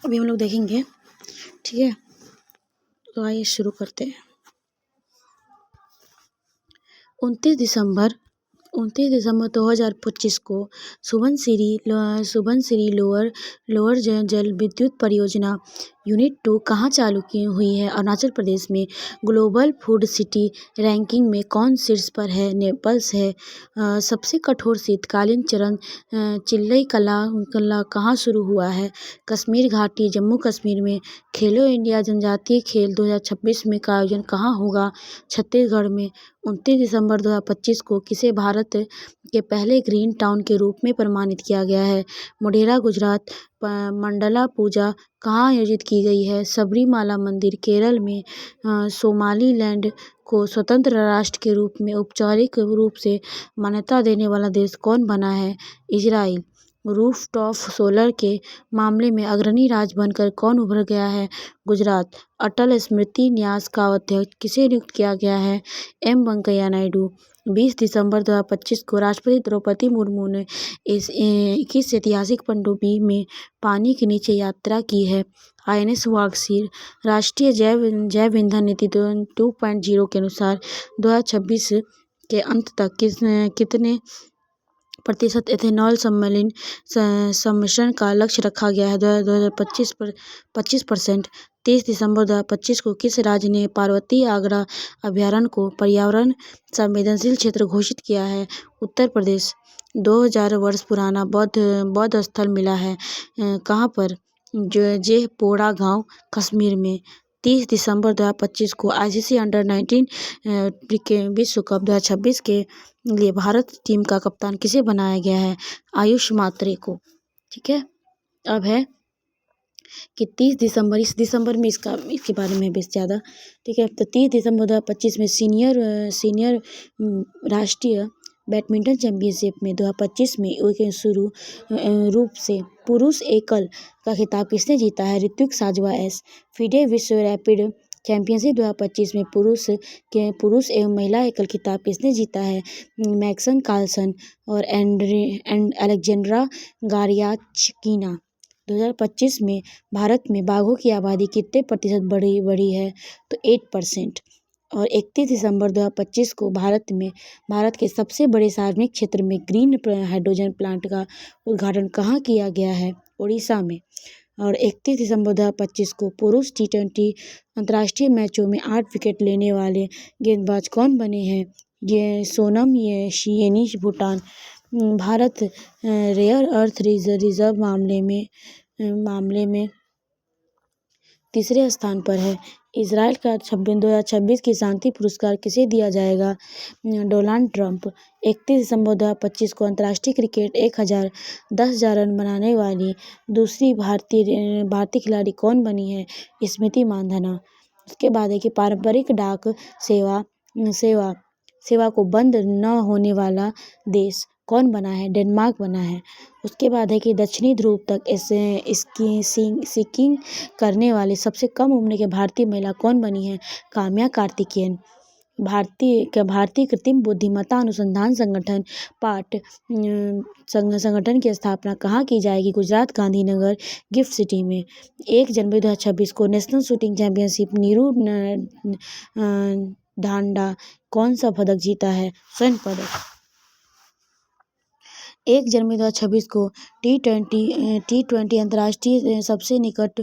अभी हम लोग देखेंगे, ठीक है। तो आइए शुरू करते हैं। 29 दिसंबर 2025 को सुबनसिरी लोअर जल विद्युत परियोजना यूनिट 2 कहाँ चालू की हुई है? अरुणाचल प्रदेश में। ग्लोबल फूड सिटी रैंकिंग में कौन शीर्ष पर है? नेपल्स है। सबसे कठोर शीतकालीन चरण चिल्लई कला कहाँ शुरू हुआ है? कश्मीर घाटी जम्मू कश्मीर में। खेलो इंडिया जनजातीय खेल 2026 में का आयोजन कहाँ होगा? छत्तीसगढ़ में। 29 दिसंबर 2025 को किसे भारत के पहले ग्रीन टाउन के रूप में प्रमाणित किया गया है? मोढेरा गुजरात। मंडला पूजा कहाँ आयोजित की गई है? सबरीमाला मंदिर केरल में। सोमालीलैंड को स्वतंत्र राष्ट्र के रूप में औपचारिक रूप से मान्यता देने वाला देश कौन बना है? इजराइल। रूफटॉप सोलर के मामले में अग्रणी राज्य बनकर कौन उभर गया है? गुजरात। अटल स्मृति न्यास का अध्यक्ष किसे नियुक्त किया गया है? एम वेंकैया नायडू। 20 दिसंबर 2025 को राष्ट्रपति द्रौपदी मुर्मू ने इस 21 ऐतिहासिक पनडुब्बी में पानी के नीचे यात्रा की है। INS वागसीर। राष्ट्रीय जैव ईंधन नीति 2.0 के अनुसार 2026 के अंत तक कितने प्रतिशत एथेनॉल सम्मिश्रण का लक्ष्य रखा गया है? 2025 पर 25%। 30 दिसंबर 2025 को किस राज्य ने पार्वती आगरा अभयारण्य को पर्यावरण संवेदनशील क्षेत्र घोषित किया है? उत्तर प्रदेश। 2000 वर्ष पुराना बौद्ध स्थल मिला है कहाँ पर? जेहपोरा गांव कश्मीर में। 30 दिसंबर 2025 को ICC अंडर-19 विश्व कप 2026 के लिए भारत टीम का कप्तान किसे बनाया गया है? आयुष मात्रे को। ठीक है। अब है कि 30 दिसंबर इस दिसंबर में इसके बारे में बेस ज़्यादा, ठीक है। तो 30 दिसंबर 2025 में सीनियर राष्ट्रीय बैडमिंटन चैंपियनशिप में 2025 में शुरू रूप से पुरुष एकल का खिताब किसने जीता है? ऋत्विक साजवा एस। फिडे विश्व रैपिड चैंपियनशिप 2025 में पुरुष एवं महिला एकल खिताब किसने जीता है? मैक्सन कार्लसन और अलेक्जेंड्रा गारियाचकिना। 2025 में भारत में बाघों की आबादी कितने प्रतिशत बढ़ी है? तो 8%। और 31 दिसंबर 2025 को भारत के सबसे बड़े सार्वजनिक क्षेत्र में ग्रीन हाइड्रोजन प्लांट का उद्घाटन कहाँ किया गया है? उड़ीसा में। और 31 दिसंबर 2025 को पुरुष T20 अंतर्राष्ट्रीय मैचों में 8 विकेट लेने वाले गेंदबाज कौन बने हैं? ये Sonam Yeni Bhutan. Bharat rare earth reserve मामले में तीसरे स्थान पर है। इजराइल का 2026 की शांति पुरस्कार किसे दिया जाएगा? Donald Trump. 31 दिसंबर 2025 को अंतर्राष्ट्रीय क्रिकेट 10,000 रन बनाने वाली दूसरी भारतीय खिलाड़ी कौन बनी है? स्मृति मानधना। उसके बाद है कि पारंपरिक डाक सेवा को बंद न होने वाला देश कौन बना है? डेनमार्क बना है। उसके बाद है कि दक्षिणी ध्रुव तक स्कीइंग करने वाली सबसे कम उम्र की भारतीय महिला कौन बनी है? काम्या कार्तिकेयन। भारतीय कृत्रिम बुद्धिमत्ता अनुसंधान संगठन पाट संगठन की स्थापना कहाँ की जाएगी? गुजरात गांधीनगर गिफ्ट सिटी में। 1 जनवरी 2026 को national shooting championship Neeru Dhanda कौन सा पदक जीता है? स्वर्ण पदक। 1 जनवरी 2026 को T20 अंतर्राष्ट्रीय सबसे निकट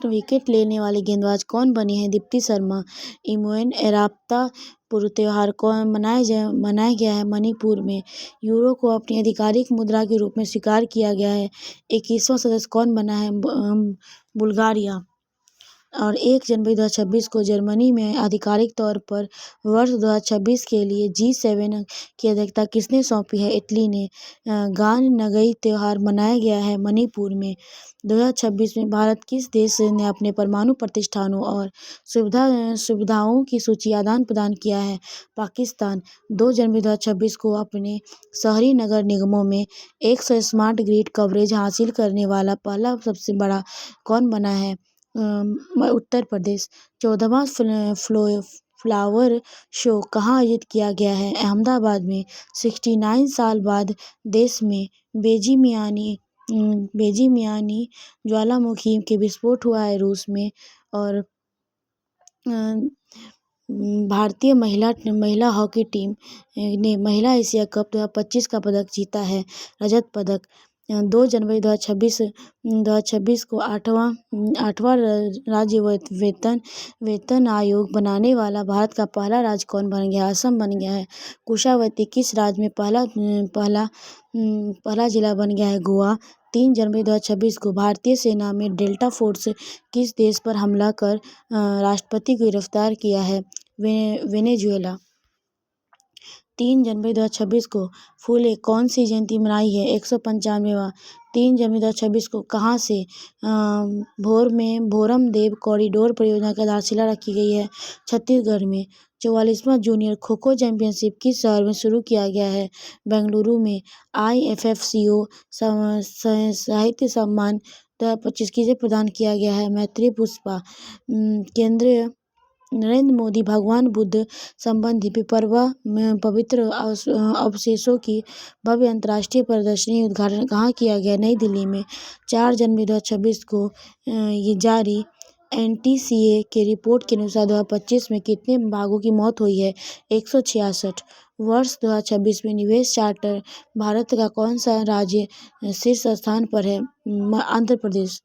विकेट लेने वाली गेंदबाज कौन बनी है? दीप्ति शर्मा। इमोएन एराप्ता पूर्व त्योहार को मनाया गया है मणिपुर में। यूरो को अपनी आधिकारिक मुद्रा के रूप में स्वीकार किया गया है। 21वां सदस्य कौन बना है? बुल्गारिया। और 1 जनवरी 2026 को जर्मनी में आधिकारिक तौर पर वर्ष 2026 के लिए G7 की अध्यक्षता किसने सौंपी है? इटली ने। गान नगई त्योहार मनाया गया है मणिपुर में। 2026 में भारत किस देश ने अपने परमाणु प्रतिष्ठानों और सुविधाओं की सूची आदान प्रदान किया है? पाकिस्तान। 2 जनवरी 2026 को अपने शहरी नगर निगमों में 100 स्मार्ट ग्रिड कवरेज हासिल करने वाला पहला सबसे बड़ा कौन बना है? उत्तर प्रदेश। 14वां फ्लावर शो कहाँ आयोजित किया गया है? अहमदाबाद में। 69 साल बाद देश में बेजी मियानी बेजिमियानी ज्वालामुखी के विस्फोट हुआ है रूस में। और भारतीय महिला महिला हॉकी टीम ने महिला एशिया कप 2025 का पदक जीता है, रजत पदक। 2 जनवरी 2026 को आठवां राज्य वेतन आयोग बनाने वाला भारत का पहला राज्य कौन बन गया? असम बन गया है। कुशावती किस राज्य में पहला जिला बन गया है? गोवा। 3 जनवरी 2026 को भारतीय सेना में डेल्टा फोर्स किस देश पर हमला कर राष्ट्रपति को गिरफ्तार किया है? वेनेजुएला। 3 जनवरी 2026 को फूले कौन सी जयंती मनाई है? 195वां। 3 जनवरी 2026 को कहाँ से भोरम देव कॉरिडोर परियोजना की आधारशिला रखी गई है? छत्तीसगढ़ में। 44वां जूनियर खो खो चैंपियनशिप किस शहर में शुरू किया गया है? बेंगलुरु में। IFFCO साहित्य सम्मान 2025 किसे प्रदान किया गया है? मैत्री पुष्पा। केंद्रीय नरेंद्र मोदी भगवान बुद्ध संबंधी पिपरवा में पवित्र अवशेषों की भव्य अंतर्राष्ट्रीय प्रदर्शनी उद्घाटन कहाँ किया गया? नई दिल्ली में। 4 जनवरी 2026 को ये जारी NTCA के रिपोर्ट के अनुसार 2025 में कितने बाघों की मौत हुई है? 166। वर्ष 2026 में निवेश चार्टर भारत का कौन सा राज्य शीर्ष स्थान पर है? आंध्र प्रदेश।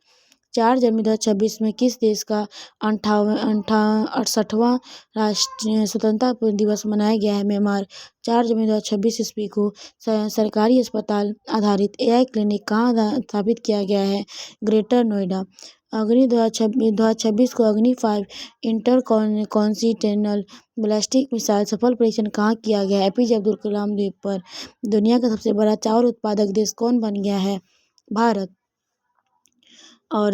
4 जनवरी 2026 में किस देश का 68वां राष्ट्रीय स्वतंत्रता दिवस मनाया गया है? म्यांमार। 4 जनवरी 2026 ईस्वी को सरकारी अस्पताल आधारित AI क्लिनिक कहाँ स्थापित किया गया है? ग्रेटर नोएडा। अग्नि 2026 को अग्नि 5 इंटरकॉन्टिनेंटल बैलिस्टिक मिसाइल सफल परीक्षण कहाँ किया गया? APJ अब्दुल कलाम द्वीप पर। दुनिया का सबसे बड़ा चावल उत्पादक देश कौन बन गया है? भारत। और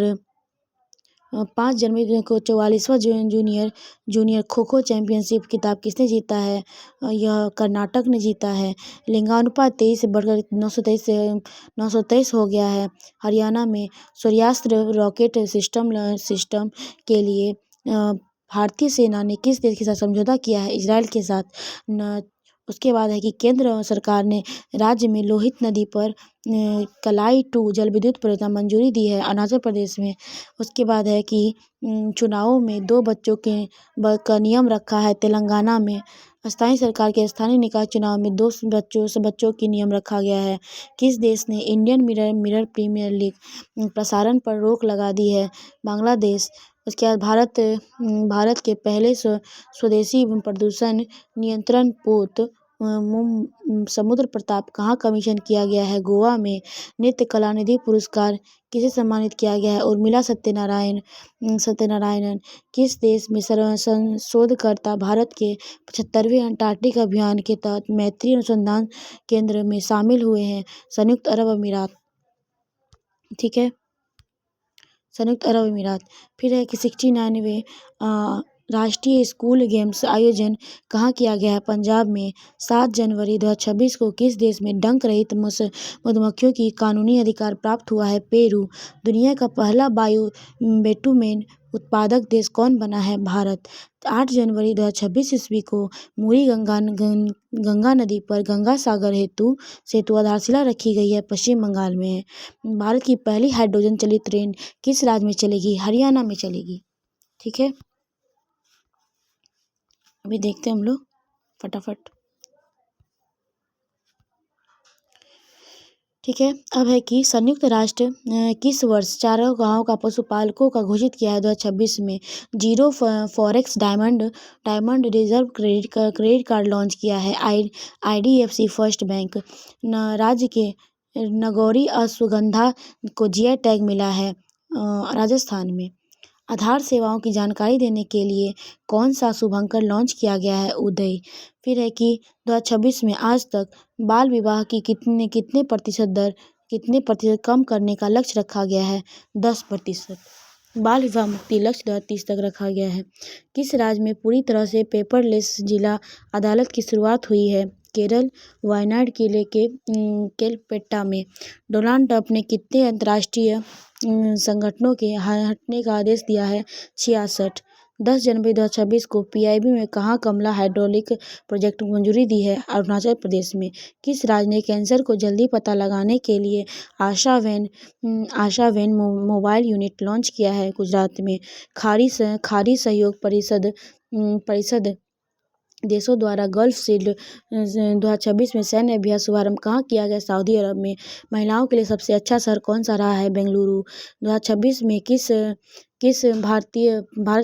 5 जनवरी को 44वां जूनियर खो खो चैंपियनशिप खिताब किसने जीता है? यह कर्नाटक ने जीता है। लिंगानुपात 23 से बढ़कर 923 हो गया है। हरियाणा में सूर्यास्त्र रॉकेट सिस्टम के लिए भारतीय सेना ने किस देश के साथ समझौता किया है? इजराइल के साथ। उसके बाद है कि केंद्र सरकार ने राज्य में लोहित नदी पर कलाई 2 जल विद्युत परियोजना मंजूरी दी है, अरुणाचल प्रदेश में। उसके बाद है कि चुनावों में 2 बच्चों का नियम रखा है, तेलंगाना में। स्थानीय सरकार के स्थानीय निकाय चुनाव में 2 बच्चों की नियम रखा गया है। किस देश ने इंडियन मिरर प्रीमियर लीग प्रसारण पर रोक लगा दी है? बांग्लादेश। उसके बाद भारत के पहले स्वदेशी प्रदूषण नियंत्रण पोत समुद्र प्रताप कहाँ कमीशन किया गया है? गोवा में। नृत्य कला निधि पुरस्कार किसे सम्मानित किया गया है? उर्मिला सत्यनारायणन। किस देश में शोधकर्ता भारत के 75वें अंटार्कटिक अभियान के तहत मैत्री अनुसंधान केंद्र में शामिल हुए हैं? संयुक्त अरब अमीरात। ठीक है, संयुक्त अरब अमीरात। फिर है कि 69वें राष्ट्रीय स्कूल गेम्स आयोजन कहाँ किया गया है? पंजाब में। 7 जनवरी 2026 को किस देश में डंक रहित मधुमक्खियों की कानूनी अधिकार प्राप्त हुआ है? पेरू। दुनिया का पहला बायो बेटुमेन उत्पादक देश कौन बना है? भारत। 8 जनवरी 2026 ईस्वी को मुरी गंगा नदी पर गंगा सागर सेतु आधारशिला रखी गई है, पश्चिम बंगाल में है। भारत की पहली हाइड्रोजन चलित ट्रेन किस राज्य में चलेगी? हरियाणा में चलेगी। ठीक है, अभी देखते हैं हम लोग फटाफट। ठीक है, अब है कि संयुक्त राष्ट्र किस वर्ष चारों गाँव का पशुपालकों का घोषित किया है? 2026 में। Zero forex diamond reserve credit card launch किया है IDFC फर्स्ट बैंक। राज्य के नगौरी अश्वगंधा को GI टैग मिला है राजस्थान में। आधार सेवाओं की जानकारी देने के लिए कौन सा शुभंकर लॉन्च किया गया है? उदय। फिर है कि 2026 में आज तक बाल विवाह की कितने प्रतिशत कम करने का लक्ष्य रखा गया है? 10%। बाल विवाह मुक्ति लक्ष्य 2030 तक रखा गया है। किस राज्य में पूरी तरह से पेपरलेस जिला अदालत की शुरुआत हुई है? केरल। वायनाड किले के केलपेट्टा में। डोनाल्ड ट्रंप ने कितने अंतर्राष्ट्रीय संगठनों के हटने का आदेश दिया है? 66। 10 जनवरी 2026 को पीआईबी में कहाँ कमला हाइड्रोलिक प्रोजेक्ट को मंजूरी दी है? अरुणाचल प्रदेश में। किस राज्य ने कैंसर को जल्दी पता लगाने के लिए आशा वैन मोबाइल यूनिट लॉन्च किया है? गुजरात में। खाड़ी सहयोग परिषद देशों द्वारा गल्फ शील्ड 2026 में सैन्य अभ्यास शुभारंभ कहाँ किया गया? सऊदी अरब में। महिलाओं के लिए सबसे अच्छा शहर कौन सा रहा है? बेंगलुरु। 2026 में किस भारत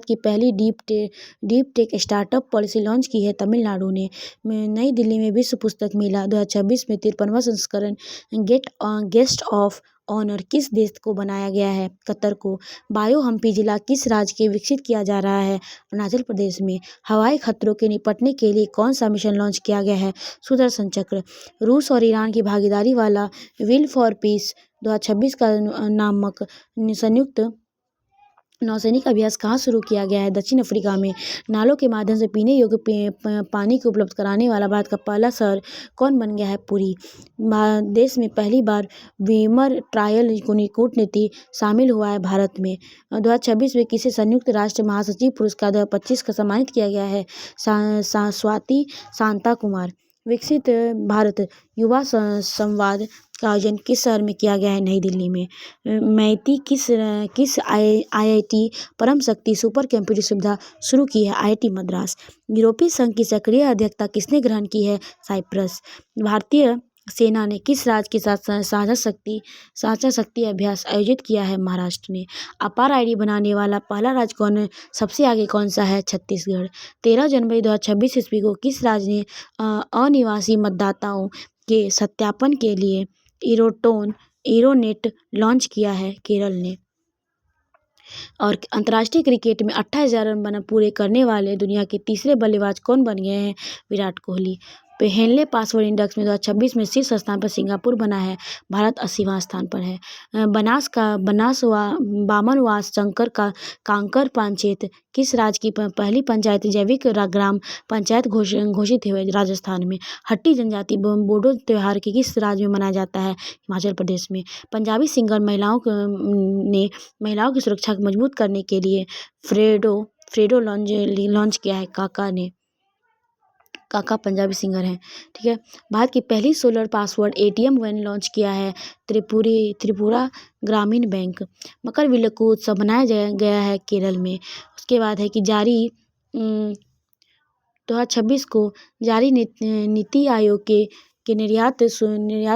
की पहली deep tech startup policy launch की है? तमिलनाडु ने। नई दिल्ली में विश्व पुस्तक मेला 2026 में 53वां संस्करण गेस्ट ऑफ ऑनर किस देश को बनाया गया है? कतर को। बायो हम्पी जिला किस राज्य के विकसित किया जा रहा है? अरुणाचल प्रदेश में। हवाई खतरों के निपटने के लिए कौन सा मिशन लॉन्च किया गया है? सुदर्शन चक्र। रूस और ईरान की भागीदारी वाला विल फॉर पीस 2026 का नामक संयुक्त नौसैनिक अभ्यास कहाँ शुरू किया गया है? दक्षिण अफ्रीका में। नालों के माध्यम से पीने योग्य पानी को उपलब्ध कराने वाला भारत का पहला शहर कौन बन गया है? पुरी। देश में पहली बार वीमर ट्रायल कूटनीति शामिल हुआ है भारत में। 2026 में किसे संयुक्त राष्ट्र महासचिव पुरस्कार 2025 का सम्मानित किया गया है? स्वाति शांता कुमार। विकसित भारत युवा संवाद का आयोजन किस शहर में किया गया है? नई दिल्ली में। मैती किस आईआईटी परम शक्ति सुपर कंप्यूटर सुविधा शुरू की है? आईआईटी मद्रास। यूरोपीय संघ की सक्रिय अध्यक्षता किसने ग्रहण की है? साइप्रस। भारतीय सेना ने किस राज्य के साथ साझा शक्ति अभ्यास आयोजित किया है? महाराष्ट्र ने। अपार आईडी बनाने वाला पहला राज्य कौन है? सबसे आगे कौन सा है? छत्तीसगढ़। 13 जनवरी 2026 ईस्वी को किस राज्य ने अनिवासी मतदाताओं के सत्यापन के लिए एरोनेट लॉन्च किया है? केरल ने। और अंतर्राष्ट्रीय क्रिकेट में 28,000 रन पूरे करने वाले दुनिया के तीसरे बल्लेबाज कौन बन गए हैं? Virat Kohli. Henley passport index में 2026 में शीर्ष स्थान पर सिंगापुर बना है, भारत 80वां स्थान पर है। बामनवास शंकर का कांकर पंचायत किस राज्य की पहली पंचायत जैविक ग्राम पंचायत घोषित हुई? राजस्थान में। हट्टी जनजाति बोडो त्योहार के किस राज्य में मनाया जाता है? हिमाचल प्रदेश में। पंजाबी सिंगर ने महिलाओं की सुरक्षा को मजबूत करने के लिए फ्रेडो लॉन्च किया है। काका पंजाबी सिंगर हैं, ठीक है। भारत की पहली solar powered ATM van launch किया है त्रिपुरा ग्रामीण बैंक। मकर विलक्कू उत्सव मनाया गया है केरल में। उसके बाद है कि 2026 को जारी नीति आयोग के निर्यात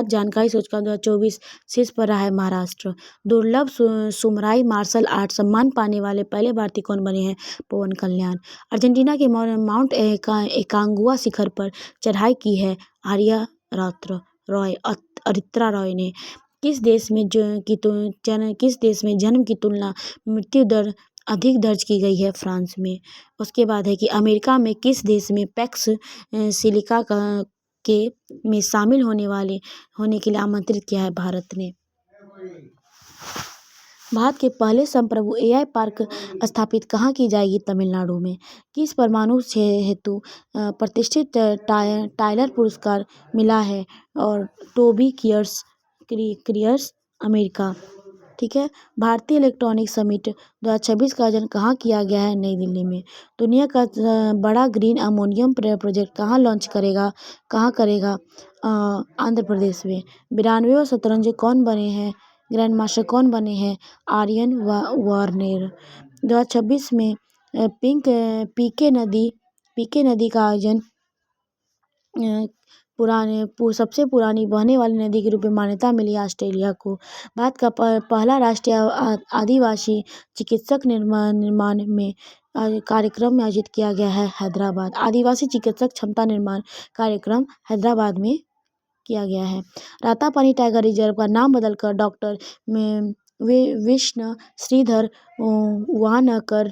जानकारी सूचकांक 2024 शीर्ष पर रहा है महाराष्ट्र। दुर्लभ सुमराई मार्शल आर्ट सम्मान पाने वाले पहले भारतीय कौन बने हैं? पवन कल्याण। अर्जेंटीना के माउंट एकांगुआ शिखर पर चढ़ाई की है अरित्रा रॉय ने। किस देश में जन्म की तुलना मृत्यु दर अधिक दर्ज की गई है? फ्रांस में। उसके बाद है कि अमेरिका में किस देश में पैक्स सिलिका में शामिल होने के लिए आमंत्रित किया है? भारत ने। भारत के पहले संप्रभु एआई पार्क स्थापित कहाँ की जाएगी? तमिलनाडु में। किस परमाणु हेतु प्रतिष्ठित टाइलर पुरस्कार मिला है? और टोबी क्रियर्स अमेरिका, ठीक है। भारतीय इलेक्ट्रॉनिक समिट 2026 का आयोजन कहाँ किया गया है? नई दिल्ली में। दुनिया का बड़ा ग्रीन अमोनियम प्रोजेक्ट कहाँ करेगा? आंध्र प्रदेश में। 92वां शतरंज कौन बने हैं? ग्रैंड मास्टर कौन बने हैं? आर्यन वार्नेर। 2026 में पीके नदी का आयोजन सबसे पुरानी बहने वाली नदी के रूप में मान्यता मिली ऑस्ट्रेलिया को। भारत का पहला राष्ट्रीय आदिवासी चिकित्सक निर्माण में कार्यक्रम में आयोजित किया गया है हैदराबाद। आदिवासी चिकित्सक क्षमता निर्माण कार्यक्रम हैदराबाद में किया गया है। रातापानी टाइगर रिजर्व का नाम बदलकर doctor Vishnu Shridhar Wankar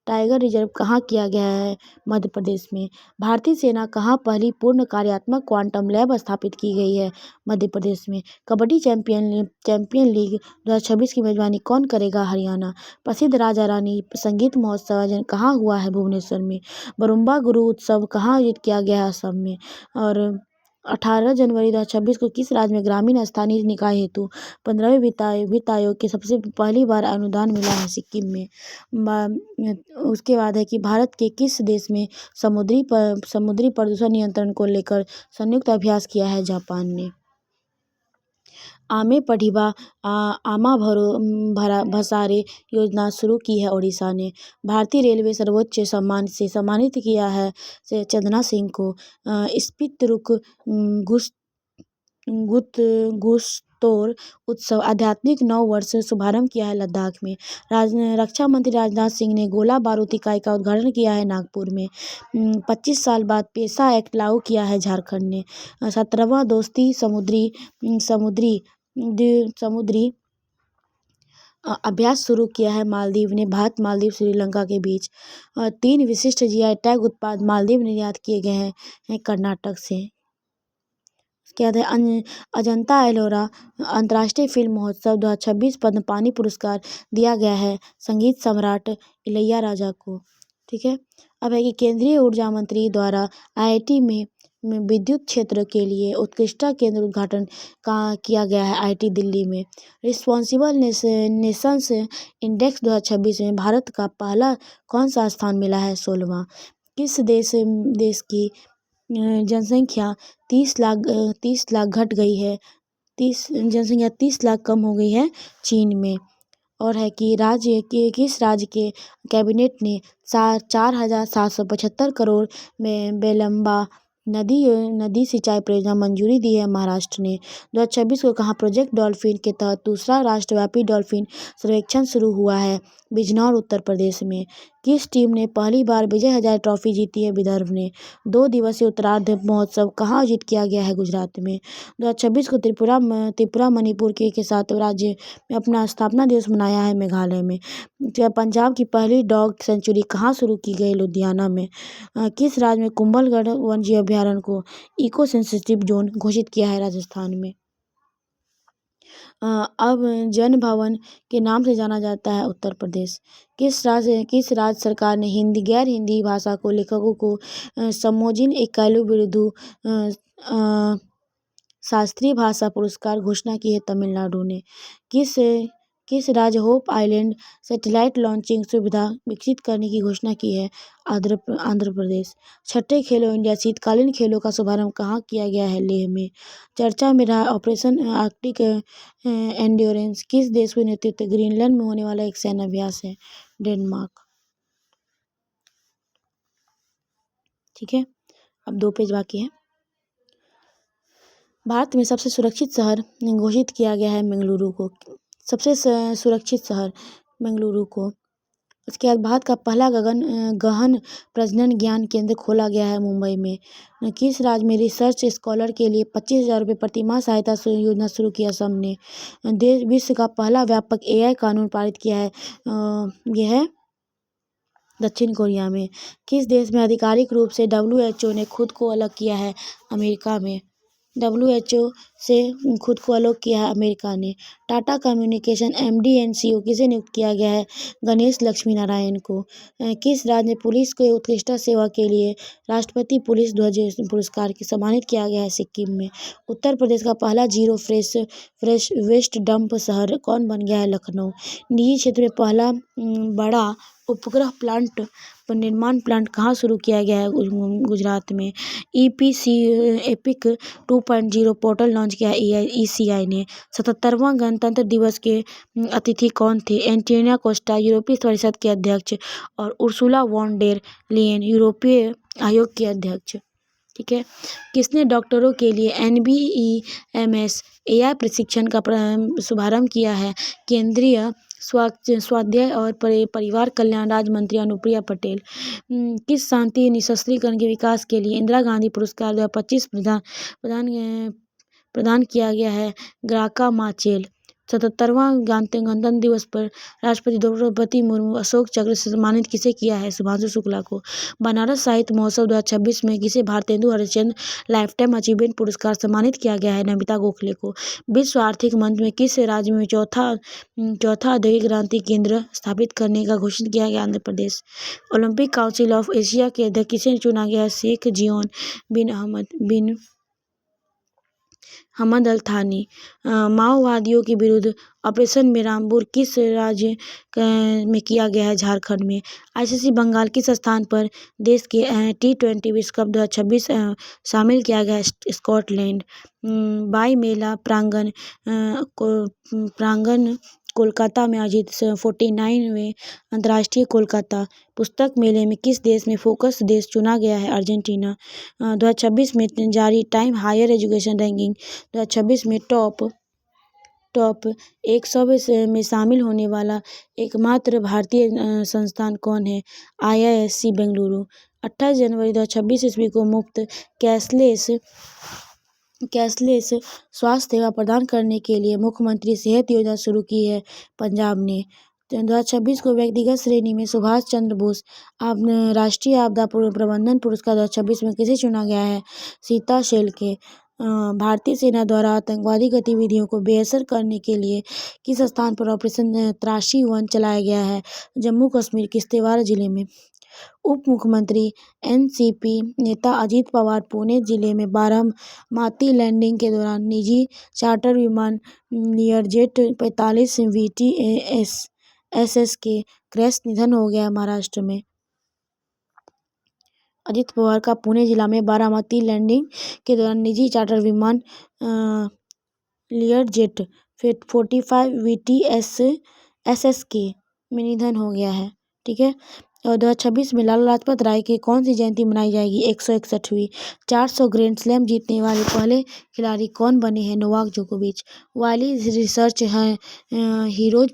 tiger reserve कहाँ किया गया है? मध्य प्रदेश में। भारतीय सेना कहाँ पहली पूर्ण कार्यात्मक क्वांटम लैब स्थापित की गई है? मध्य प्रदेश में। कबड्डी चैंपियन लीग 2026 की मेजबानी कौन करेगा? हरियाणा। प्रसिद्ध राजा रानी संगीत महोत्सव आयोजन कहाँ हुआ है? भुवनेश्वर में। बरुम्बा गुरु उत्सव कहाँ आयोजित किया गया है? असम में। और 18 जनवरी 2026 को किस राज्य में ग्रामीण स्थानीय निकाय हेतु 15वें वित्त आयोग के सबसे पहली बार अनुदान मिला है? सिक्किम में। उसके बाद है कि भारत के किस देश में समुद्री प्रदूषण नियंत्रण को लेकर संयुक्त अभ्यास किया है? जापान ने। आमे पढ़िबा आमा भसारे योजना शुरू की है ओडिशा ने। भारतीय रेलवे सर्वोच्च सम्मान से सम्मानित किया है से चंदना सिंह को। स्पितरुक गुस्तोर उत्सव आध्यात्मिक 9 वर्ष शुभारंभ किया है लद्दाख में। रक्षा मंत्री राजनाथ सिंह ने गोला बारूद इकाई का उद्घाटन किया है नागपुर में। 25 साल बाद पेसा एक्ट लागू किया है झारखंड ने। 17वां दोस्ती समुद्री अभ्यास शुरू किया है मालदीव ने। भारत मालदीव श्रीलंका के बीच 3 विशिष्ट जीआई टैग उत्पाद मालदीव निर्यात किए गए हैं कर्नाटक से। क्या है अजंता एलोरा अंतर्राष्ट्रीय फिल्म महोत्सव 2026 पद्म पानी पुरस्कार दिया गया है संगीत सम्राट इलैयाराजा को। ठीक है। अब है कि केंद्रीय ऊर्जा मंत्री द्वारा आईआईटी में विद्युत क्षेत्र के लिए उत्कृष्टता केंद्र उद्घाटन किया गया है आईआईटी दिल्ली में। रिस्पॉन्सिबल नेशंस इंडेक्स 2026 में भारत का पहला कौन सा स्थान मिला है? 16वां। किस देश की जनसंख्या 30 लाख घट गई है? जनसंख्या 30 लाख कम हो गई है चीन में। और है कि किस राज्य के कैबिनेट ने 4,775 करोड़ में बेलंबा नदी सिंचाई परियोजना मंजूरी दी है? महाराष्ट्र ने। 2026 को कहाँ प्रोजेक्ट डॉल्फिन के तहत दूसरा राष्ट्रव्यापी डॉल्फिन सर्वेक्षण शुरू हुआ है? बिजनौर उत्तर प्रदेश में। किस टीम ने पहली बार विजय हजारे ट्रॉफी जीती है? विदर्भ ने। 2 दिवसीय उत्तरार्ध महोत्सव कहाँ आयोजित किया गया है? गुजरात में। 2026 को त्रिपुरा मणिपुर के साथ राज्य में अपना स्थापना दिवस मनाया है मेघालय में। पंजाब की पहली डॉग सेंचुरी कहाँ शुरू की गई? लुधियाना में। किस राज्य में कुंभलगढ़ वन्यजीव अभयारण्य को इको सेंसिटिव जोन घोषित किया है? राजस्थान में। अब जन भवन के नाम से जाना जाता है उत्तर प्रदेश। किस राज्य सरकार ने गैर हिंदी भाषा को लेखकों को समोजिन एकलव्य बिरुदु शास्त्रीय भाषा पुरस्कार घोषणा की है? तमिलनाडु ने। किस राज्य होप आइलैंड सैटेलाइट लॉन्चिंग सुविधा विकसित करने की घोषणा की है? आंध्र प्रदेश। 6ठे खेलो इंडिया शीतकालीन खेलों का शुभारंभ कहाँ किया गया है? लेह में। चर्चा में रहा ऑपरेशन आर्कटिक एंड्योरेंस किस देश के नेतृत्व ग्रीनलैंड में होने वाला एक सैन्य अभ्यास है? डेनमार्क। ठीक है। अब 2 पेज बाकी है। भारत में सबसे सुरक्षित शहर घोषित किया गया है बेंगलुरु को। सबसे सुरक्षित शहर बेंगलुरु को। उसके बाद भारत का पहला गहन प्रजनन ज्ञान केंद्र खोला गया है मुंबई में। किस राज्य में रिसर्च स्कॉलर के लिए 25,000 रुपये प्रति माह सहायता योजना शुरू की? असम ने। विश्व का पहला व्यापक एआई कानून पारित किया है यह है दक्षिण कोरिया में। किस देश में आधिकारिक रूप से WHO ने खुद को अलग किया है? अमेरिका में। WHO से खुद को अलग किया है अमेरिका ने। Tata communication MD and CEO किसे नियुक्त किया गया है? गणेश लक्ष्मी नारायण को। किस राज्य में पुलिस को उत्कृष्ट सेवा के लिए राष्ट्रपति पुलिस ध्वज पुरस्कार से सम्मानित किया गया है? सिक्किम में। उत्तर प्रदेश का पहला जीरो फ्रेश वेस्ट डंप शहर कौन बन गया है? लखनऊ। निजी क्षेत्र में पहला बड़ा उपग्रह निर्माण प्लांट कहाँ शुरू किया गया है? गुजरात में। एपिक 2.0 पोर्टल लॉन्च किया है ECI ने। 77वां गणतंत्र दिवस के अतिथि कौन थे? एंटोनियो कोस्टा यूरोपीय परिषद के अध्यक्ष और उर्सुला वॉन डेर लेयन यूरोपीय आयोग के अध्यक्ष। ठीक है। किसने डॉक्टरों के लिए NBEMS AI प्रशिक्षण का शुभारंभ किया है? केंद्रीय स्वास्थ्य और परिवार कल्याण राज्य मंत्री अनुप्रिया पटेल। किस शांति निशस्त्रीकरण के विकास के लिए इंदिरा गांधी पुरस्कार 2025 प्रदान किया गया है? ग्राका माचेल। 77वां गणतंत्र दिवस पर राष्ट्रपति द्रौपदी मुर्मू अशोक चक्र से सम्मानित किसे किया है? शुभांशु शुक्ला को। बनारस साहित्य महोत्सव 2026 में किसे भारतेंदु हरिश्चंद्र लाइफटाइम अचीवमेंट पुरस्कार सम्मानित किया गया है? नमिता गोखले को। विश्व आर्थिक मंच में किस राज्य में चौथा औद्योगिक क्रांति केंद्र स्थापित करने का घोषित किया गया? Andhra Pradesh. Olympic council of Asia के अध्यक्ष किसे चुना गया है? शेख जियोन बिन अहमद बिन हमद अल थानी। माओवादियों के विरुद्ध ऑपरेशन मेराम्बूर किस राज्य में किया गया है? झारखंड में। आईसीसी बंगाल किस स्थान पर देश के T20 विश्व कप 2026 शामिल किया गया है? स्कॉटलैंड। बाई मेला प्रांगण कोलकाता में आयोजित 49वें अंतर्राष्ट्रीय कोलकाता पुस्तक मेले में किस देश में फोकस देश चुना गया है? अर्जेंटीना। 2026 में जारी टाइम हायर एजुकेशन रैंकिंग 2026 में टॉप 100 में शामिल होने वाला एकमात्र भारतीय संस्थान कौन है? IISc बेंगलुरु। 28 जनवरी 2026 ईस्वी को मुफ्त कैशलेस स्वास्थ्य सेवा प्रदान करने के लिए मुख्यमंत्री सेहत योजना शुरू की है पंजाब ने। 2026 को व्यक्तिगत श्रेणी में सुभाष चंद्र बोस राष्ट्रीय आपदा प्रबंधन पुरस्कार 2026 में किसे चुना गया है? सीता शेल्के। भारतीय सेना द्वारा आतंकवादी गतिविधियों को बेअसर करने के लिए किस स्थान पर ऑपरेशन त्रासी 1 चलाया गया है? जम्मू कश्मीर किश्तवाड़ जिले में। उप मुख्यमंत्री एनसीपी नेता अजित पवार पुणे जिले में बारामती लैंडिंग के दौरान निजी चार्टर विमान लियरजेट 45 VTSS के क्रैश निधन हो गया महाराष्ट्र में। अजित पवार का पुणे जिला में बारामती लैंडिंग के दौरान निजी चार्टर विमान लियरजेट 45 VTSS के में निधन हो गया है। ठीक है। और 2026 में लाला लाजपत राय की कौन सी जयंती मनाई जाएगी? 161वीं। 400 ग्रैंड स्लैम जीतने वाले पहले खिलाड़ी कौन बने हैं? नोवाक जोकोविच। वायली रिसर्च है हीरोज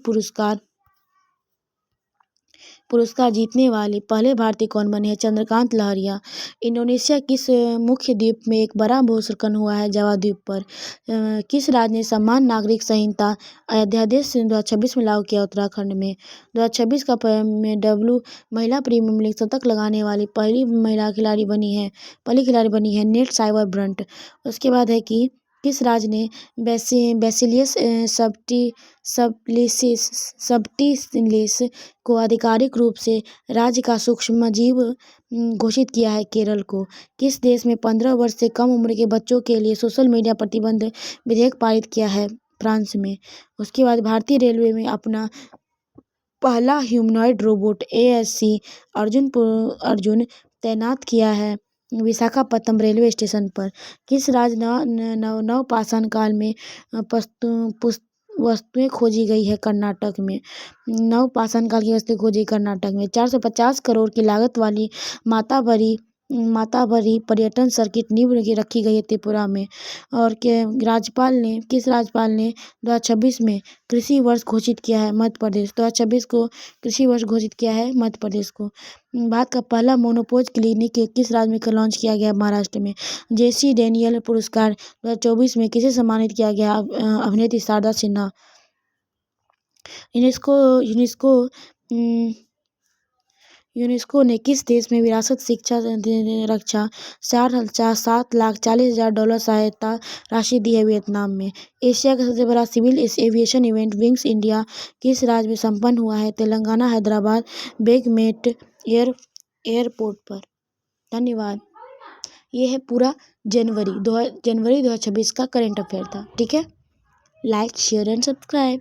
पुरस्कार जीतने वाले पहले भारतीय कौन बने हैं? चंद्रकांत लहरिया। इंडोनेशिया किस मुख्य द्वीप में एक बड़ा भूस्खलन हुआ है? जावा द्वीप पर। किस राज्य ने समान नागरिक संहिता अध्यादेश 2026 में लागू किया? उत्तराखंड में। 2026 का महिला प्रीमियर लीग शतक लगाने वाली पहली खिलाड़ी बनी है नेट साइबर ब्रंट। उसके बाद है कि किस राज्य ने बैसिलियस सबटिलिस को आधिकारिक रूप से राज्य का सूक्ष्मजीव घोषित किया है? केरल को। किस देश में 15 वर्ष से कम उम्र के बच्चों के लिए सोशल मीडिया प्रतिबंध विधेयक पारित किया है? फ्रांस में। उसके बाद भारतीय रेलवे में अपना पहला ह्यूमनॉइड रोबोट ASC अर्जुन तैनात किया है विशाखापत्तनम रेलवे स्टेशन पर। किस राज्य नवपाषाण काल में वस्तुएं खोजी गई है? कर्नाटक में। नवपाषाण काल की वस्तुएं खोजी कर्नाटक में। 450 करोड़ की लागत वाली माताबरी पर्यटन सर्किट नींव रखी गई है त्रिपुरा में। और किस राज्यपाल ने 2026 में कृषि वर्ष घोषित किया है? मध्य प्रदेश। 2026 को कृषि वर्ष घोषित किया है मध्य प्रदेश को। भारत का पहला मोनोपोज क्लिनिक किस राज्य में लॉन्च किया गया? महाराष्ट्र में। JC डैनियल पुरस्कार 2024 में किसे सम्मानित किया गया? अभिनेत्री शारदा सिन्हा। यूनेस्को ने किस देश में विरासत शिक्षा रक्षा $7,40,000 सहायता राशि दी है? वियतनाम में। एशिया का सबसे बड़ा civil aviation event wings India किस राज्य में संपन्न हुआ है? तेलंगाना हैदराबाद बेगमेट एयरपोर्ट पर। धन्यवाद। ये है पूरा जनवरी 2026 का करंट अफेयर था। ठीक है। Like share and subscribe.